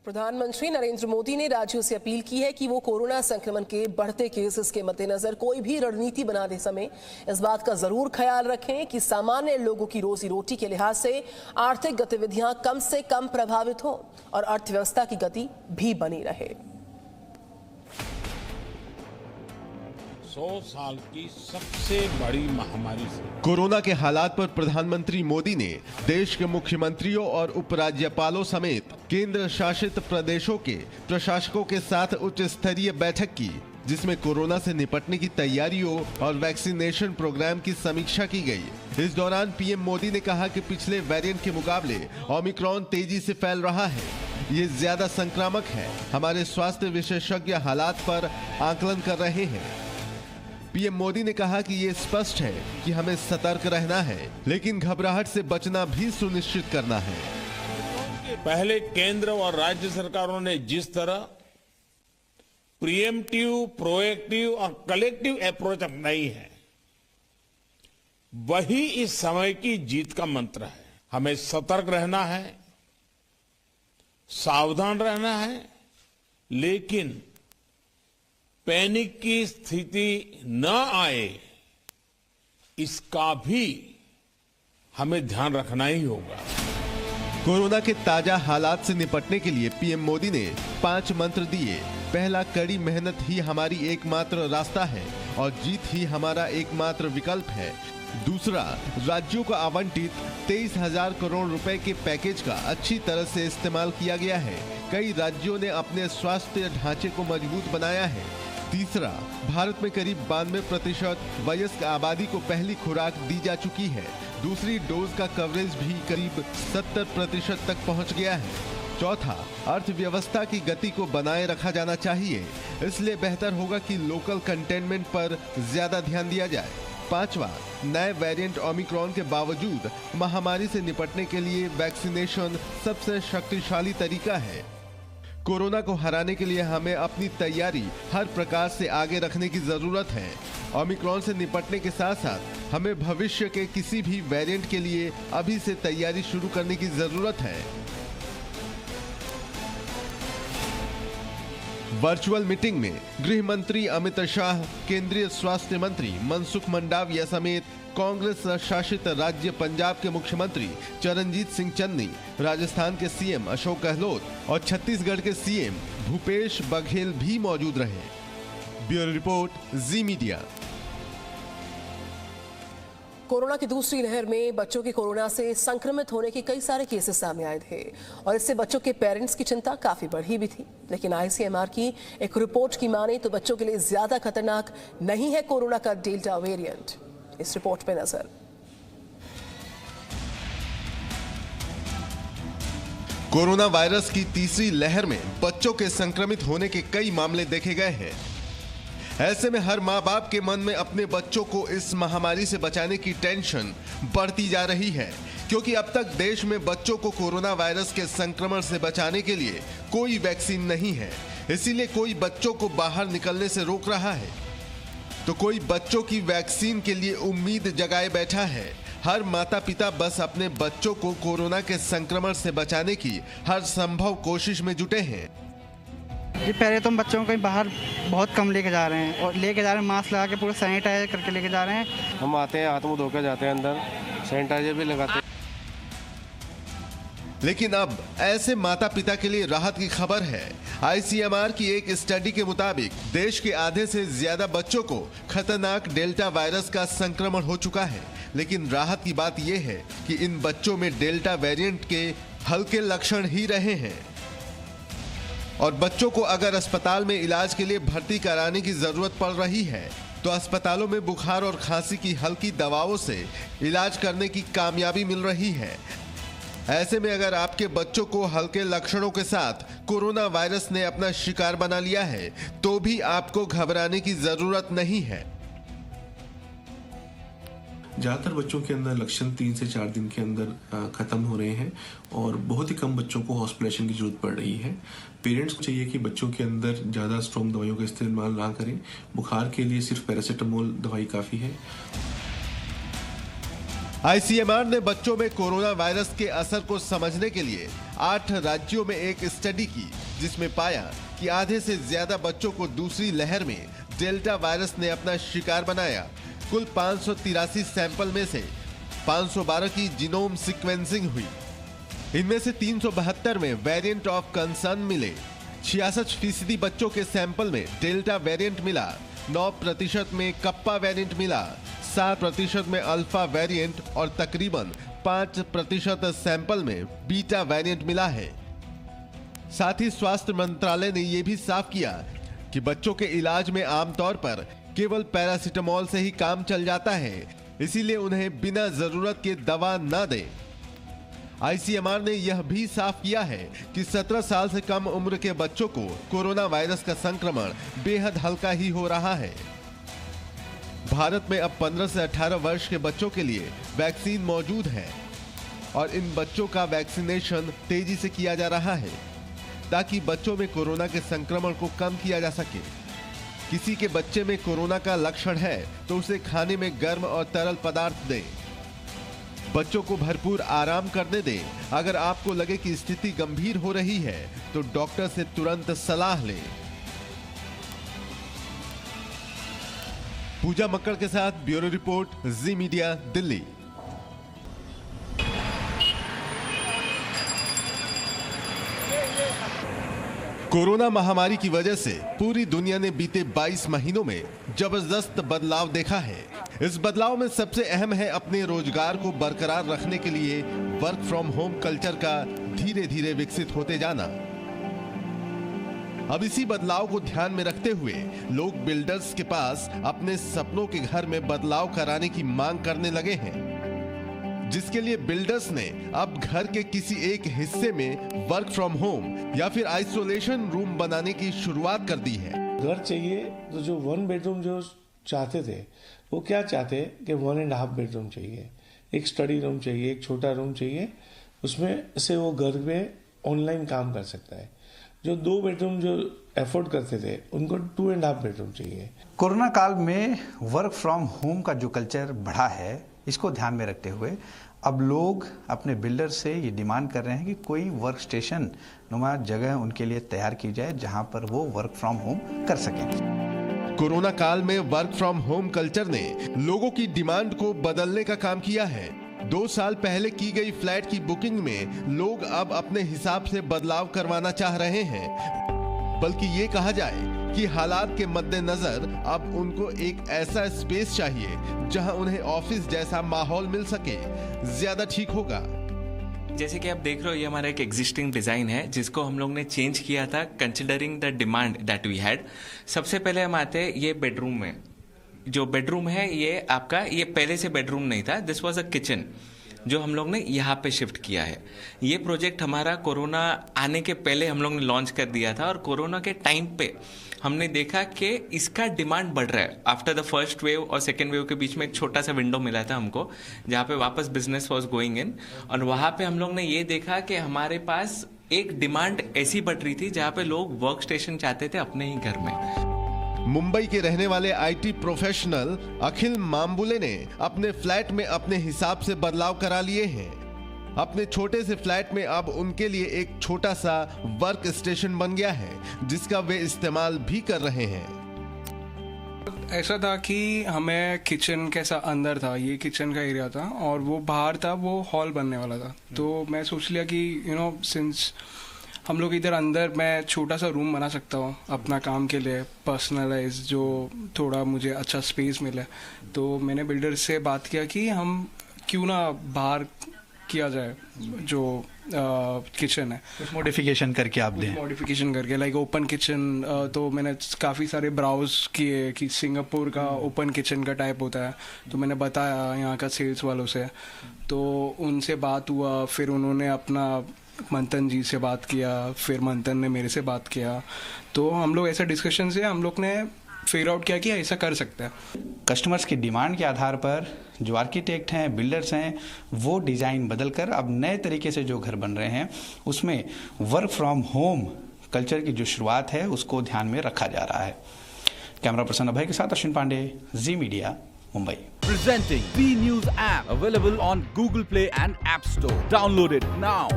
प्रधानमंत्री नरेंद्र मोदी ने राज्यों से अपील की है कि वो कोरोना संक्रमण के बढ़ते केसेस के मद्देनजर कोई भी रणनीति बनाते समय इस बात का जरूर ख्याल रखें कि सामान्य लोगों की रोजी रोटी के लिहाज से आर्थिक गतिविधियां कम से कम प्रभावित हों और अर्थव्यवस्था की गति भी बनी रहे। 100 साल की सबसे बड़ी महामारी से कोरोना के हालात पर प्रधानमंत्री मोदी ने देश के मुख्यमंत्रियों और उपराज्यपालों समेत केंद्र शासित प्रदेशों के प्रशासकों के साथ उच्च स्तरीय बैठक की, जिसमें कोरोना से निपटने की तैयारियों और वैक्सीनेशन प्रोग्राम की समीक्षा की गई। इस दौरान पीएम मोदी ने कहा कि पिछले वेरिएंट के मुकाबले ओमिक्रॉन तेजी से फैल रहा है, ये ज्यादा संक्रामक है। हमारे स्वास्थ्य विशेषज्ञ हालात पर आकलन कर रहे हैं। पीएम मोदी ने कहा कि ये स्पष्ट है कि हमें सतर्क रहना है, लेकिन घबराहट से बचना भी सुनिश्चित करना है। पहले केंद्र और राज्य सरकारों ने जिस तरह प्रिएम्प्टिव, प्रोएक्टिव और कलेक्टिव अप्रोच अपनाई है, वही इस समय की जीत का मंत्र है। हमें सतर्क रहना है, सावधान रहना है, लेकिन पैनिक की स्थिति न आए, इसका भी हमें ध्यान रखना ही होगा। कोरोना के ताजा हालात से निपटने के लिए पीएम मोदी ने 5 मंत्र दिए। पहला, कड़ी मेहनत ही हमारी एकमात्र रास्ता है और जीत ही हमारा एकमात्र विकल्प है। दूसरा, राज्यों को आवंटित 23,000 करोड़ रुपए के पैकेज का अच्छी तरह से इस्तेमाल किया गया है। कई राज्यों ने अपने स्वास्थ्य ढांचे को मजबूत बनाया है। तीसरा, भारत में करीब 92% वयस्क आबादी को पहली खुराक दी जा चुकी है। दूसरी डोज का कवरेज भी करीब 70% तक पहुंच गया है। चौथा, अर्थव्यवस्था की गति को बनाए रखा जाना चाहिए, इसलिए बेहतर होगा कि लोकल कंटेनमेंट पर ज्यादा ध्यान दिया जाए। पांचवा, नए वेरिएंट ओमिक्रॉन के बावजूद महामारी से निपटने के लिए वैक्सीनेशन सबसे शक्तिशाली तरीका है। कोरोना को हराने के लिए हमें अपनी तैयारी हर प्रकार से आगे रखने की जरूरत है। ओमिक्रॉन से निपटने के साथ साथ हमें भविष्य के किसी भी वेरिएंट के लिए अभी से तैयारी शुरू करने की जरूरत है। वर्चुअल मीटिंग में गृह मंत्री अमित शाह, केंद्रीय स्वास्थ्य मंत्री मनसुख मंडाविया समेत कांग्रेस शासित राज्य पंजाब के मुख्यमंत्री चरणजीत सिंह चन्नी, राजस्थान के सीएम अशोक गहलोत और छत्तीसगढ़ के सीएम भूपेश बघेल भी मौजूद रहे। ब्यूरो रिपोर्ट, जी मीडिया। कोरोना की दूसरी लहर में बच्चों के कोरोना से संक्रमित होने के कई सारे केसेस सामने आए थे और इससे बच्चों के पेरेंट्स की चिंता काफी बढ़ी भी थी। लेकिन आईसीएमआर की एक रिपोर्ट की माने तो बच्चों के लिए ज्यादा खतरनाक नहीं है कोरोना का डेल्टा वेरिएंट। इस रिपोर्ट पे नजर। कोरोना वायरस की तीसरी लहर में बच्चों के संक्रमित होने के कई मामले देखे गए हैं। ऐसे में हर माँ बाप के मन में अपने बच्चों को इस महामारी से बचाने की टेंशन बढ़ती जा रही है, क्योंकि अब तक देश में बच्चों को कोरोना वायरस के संक्रमण से बचाने के लिए कोई वैक्सीन नहीं है। इसीलिए कोई बच्चों को बाहर निकलने से रोक रहा है, तो कोई बच्चों की वैक्सीन के लिए उम्मीद जगाए बैठा है। हर माता पिता बस अपने बच्चों को कोरोना के संक्रमण से बचाने की हर संभव कोशिश में जुटे हैं। जी, पहले तो हम बच्चों को कहीं बाहर बहुत कम लेके जा रहे हैं और मास्क लगा के पूरा सैनिटाइजर करके लेके जा रहे हैं। हम आते हैं, हाथ मुंह धोकर जाते हैं, अंदर सैनिटाइजर भी लगाते हैं। लेकिन अब ऐसे माता पिता के लिए राहत की खबर है। आईसीएमआर की एक स्टडी के मुताबिक देश के आधे से ज्यादा बच्चों को खतरनाक डेल्टा वायरस का संक्रमण हो चुका है। लेकिन राहत की बात यह है कि इन बच्चों में डेल्टा वेरिएंट के हल्के लक्षण ही रहे हैं और बच्चों को अगर अस्पताल में इलाज के लिए भर्ती कराने की जरूरत पड़ रही है तो अस्पतालों में बुखार और खांसी की हल्की दवाओं से इलाज करने की कामयाबी मिल रही है। ऐसे में अगर आपके बच्चों को हल्के लक्षणों के साथ कोरोना वायरस ने अपना शिकार बना लिया है तो भी आपको घबराने की जरूरत नहीं है। ज़्यादातर बच्चों के अंदर लक्षण 3 से 4 दिन के अंदर खत्म हो रहे हैं और बहुत ही कम बच्चों को हॉस्पिटलाइजेशन की जरूरत पड़ रही है। पेरेंट्स को चाहिए कि बच्चों के अंदर ज़्यादा स्ट्रॉन्ग दवाइयों का इस्तेमाल ना करें। बुखार के लिए सिर्फ पैरासीटामोल दवाई काफ़ी है। आईसीएमआर ने बच्चों में कोरोना वायरस के असर को समझने के लिए 8 राज्यों में एक स्टडी की, जिसमें पाया कि आधे से ज्यादा बच्चों को दूसरी लहर में डेल्टा वायरस ने अपना शिकार बनाया। कुल 583 सैंपल में से 512 की जीनोम सीक्वेंसिंग हुई। इनमें से 372 में वेरिएंट ऑफ कंसर्न मिले। 66% बच्चों के सैंपल में डेल्टा वेरिएंट मिला, 9% में कप्पा वेरिएंट मिला, 7% में अल्फा वेरिएंट और तकरीबन 5% सैंपल में बीटा वेरिएंट मिला है। साथ ही स्वास्थ्य मंत्रालय ने यह भी साफ किया कि बच्चों के इलाज में आमतौर पर केवल पैरासिटामोल से ही काम चल जाता है, इसीलिए उन्हें बिना जरूरत के दवा न दें। आईसीएमआर ने यह भी साफ किया है कि 17 साल से कम उम्र के बच्चों को कोरोना वायरस का संक्रमण बेहद हल्का ही हो रहा है। भारत में अब 15 से 18 वर्ष के बच्चों के लिए वैक्सीन मौजूद है और इन बच्चों का वैक्सीनेशन तेजी से किया जा रहा है ताकि बच्चों में कोरोना के संक्रमण को कम किया जा सके। किसी के बच्चे में कोरोना का लक्षण है तो उसे खाने में गर्म और तरल पदार्थ दें। बच्चों को भरपूर आराम करने दें। अगर आपको लगे कि स्थिति गंभीर हो रही है तो डॉक्टर से तुरंत सलाह लें। पूजा मक्कड़ के साथ ब्यूरो रिपोर्ट, जी मीडिया, दिल्ली। कोरोना महामारी की वजह से पूरी दुनिया ने बीते 22 महीनों में जबरदस्त बदलाव देखा है। इस बदलाव में सबसे अहम है अपने रोजगार को बरकरार रखने के लिए वर्क फ्रॉम होम कल्चर का धीरे धीरे विकसित होते जाना। अब इसी बदलाव को ध्यान में रखते हुए लोग बिल्डर्स के पास अपने सपनों के घर में बदलाव कराने की मांग करने लगे हैं, जिसके लिए बिल्डर्स ने अब घर के किसी एक हिस्से में वर्क फ्रॉम होम या फिर आइसोलेशन रूम बनाने की शुरुआत कर दी है। घर चाहिए तो जो 1 बेडरूम जो चाहते थे वो क्या चाहते कि 1.5 बेडरूम चाहिए, एक स्टडी रूम चाहिए, एक छोटा रूम चाहिए, उसमें से वो घर में ऑनलाइन काम कर सकता है। जो 2 बेडरूम जो अफोर्ड करते थे उनको 2.5 बेडरूम चाहिए। कोरोना काल में वर्क फ्रॉम होम का जो कल्चर बढ़ा है, इसको ध्यान में रखते हुए अब लोग अपने बिल्डर से ये डिमांड कर रहे हैं कि कोई वर्क स्टेशन नुमा जगह उनके लिए तैयार की जाए जहां पर वो वर्क फ्रॉम होम कर सकें। कोरोना काल में वर्क फ्रॉम होम कल्चर ने लोगों की डिमांड को बदलने का काम किया है। 2 साल पहले की गई फ्लैट की बुकिंग में लोग अब अपने हिसाब से बदलाव करवाना चाह रहे हैं, बल्कि ये कहा जाए कि हालात के मद्देनजर अब उनको एक ऐसा स्पेस चाहिए जहां उन्हें ऑफिस जैसा माहौल मिल सके, ज्यादा ठीक होगा। जैसे कि आप देख रहे हो, ये हमारा एक एग्जिस्टिंग डिज़ाइन है जिसको हम लोग ने चेंज किया था considering the demand that we had. सबसे पहले हम आते हैं ये बेडरूम में। जो बेडरूम है ये आपका, ये पहले से बेडरूम नहीं था, दिस वाज अ किचन जो हम लोग ने यहाँ पे शिफ्ट किया है। ये प्रोजेक्ट हमारा कोरोना आने के पहले हम लोग ने लॉन्च कर दिया था और कोरोना के टाइम पे हमने देखा कि इसका डिमांड बढ़ रहा है। आफ्टर द फर्स्ट वेव और सेकेंड वेव के बीच में एक छोटा सा विंडो मिला था हमको जहाँ पे वापस बिजनेस वॉज गोइंग इन, और वहाँ पे हम लोग ने ये देखा कि हमारे पास एक डिमांड ऐसी बढ़ रही थी जहाँ पे लोग वर्क स्टेशन चाहते थे अपने ही घर में। मुंबई के रहने वाले आईटी प्रोफेशनल अखिल मामबुले ने अपने फ्लैट में अपने हिसाब से बदलाव करा लिए हैं। अपने छोटे से फ्लैट में अब उनके लिए एक छोटा सा वर्क स्टेशन बन गया है जिसका वे इस्तेमाल भी कर रहे हैं। ऐसा था कि हमें किचन कैसा अंदर था, ये किचन का एरिया था और वो बाहर था, वो हॉल बनने वाला था। तो मैं सोच लिया कि सिंस हम लोग इधर अंदर मैं छोटा सा रूम बना सकता हूँ अपना काम के लिए, पर्सनलाइज, जो थोड़ा मुझे अच्छा स्पेस मिले। तो मैंने बिल्डर से बात किया कि हम क्यों ना बाहर किया जाए जो किचन है, कुछ मॉडिफिकेशन करके आप दें, मॉडिफिकेशन करके लाइक ओपन किचन। तो मैंने काफ़ी सारे ब्राउज किए कि सिंगापुर का ओपन किचन का टाइप होता है। तो मैंने बताया यहाँ का सेल्स वालों से, तो उनसे बात हुआ, फिर उन्होंने अपना मंथन जी से बात किया, फिर मंथन ने मेरे से बात किया। तो हम लोग ऐसा डिस्कशन से हम लोग ने फिगर आउट किया कि ऐसा कर सकते हैं। कस्टमर्स की डिमांड के आधार पर जो आर्किटेक्ट हैं, बिल्डर्स हैं, वो डिज़ाइन बदलकर अब नए तरीके से जो घर बन रहे हैं उसमें वर्क फ्रॉम होम कल्चर की जो शुरुआत है उसको ध्यान में रखा जा रहा है। कैमरा पर्सन अभय के साथ Ashwin Pandey, Zee media, Mumbai. Presenting B News app, available on Google Play and App Store. Download it now.